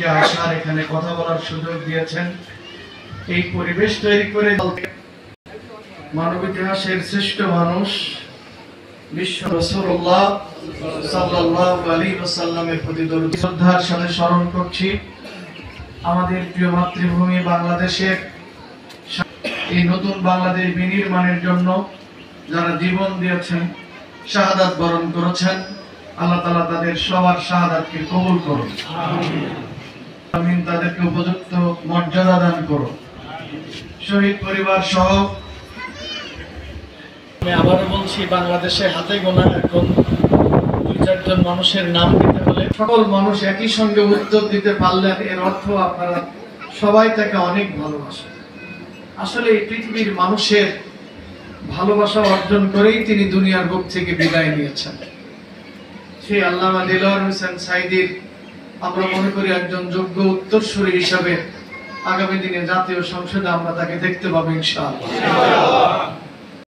আমাদেরকে আসার এখানে কথা বলার সুযোগ দিয়েছেন। এই পরিবেশ তৈরি করে মানব ইতিহাসের শ্রেষ্ঠ মানুষ বিশ্ব রাসূলুল্লাহ সাল্লাল্লাহু আলাইহি ওয়াসাল্লামের প্রতি দরুদ শ্রদ্ধার সাথে স্মরণ করছি। আমাদের প্রিয় মাতৃভূমি বাংলাদেশের এই নতুন বাংলাদেশ বিনির্মাণের জন্য যারা জীবন দিয়েছেন, শাহাদাত বরণ করেছেন, আল্লাহ তাআলা তাদের সবার শাহাদাতকে কবুল করুন। আমিন। তাদেরকে উপযুক্ত মর্যাদা দান করুন। শহীদ পরিবার সহ আমি আবারও বলছি, বাংলাদেশে হাতে গোনা এখন 2-4 মানুষের নাম দিতে হলে সকল মানুষ একই সঙ্গে উত্তর দিতে পারলেন, এর অর্থ আপনারা সবাই তাকে অনেক ভালোবাসেন। আসলে এই পৃথিবীর মানুষের ভালোবাসা অর্জন করেই তিনি দুনিয়ার বুক থেকে বিদায় নিয়েছেন। সেই আল্লামা দেলোয়ার হোসেন সাঈদীর আমরা মনে করি একজন যোগ্য উত্তরসূরি হিসাবে আগামী দিনে জাতীয় সংসদে আমরা তাকে দেখতে পাবো ইনশাআল্লাহ।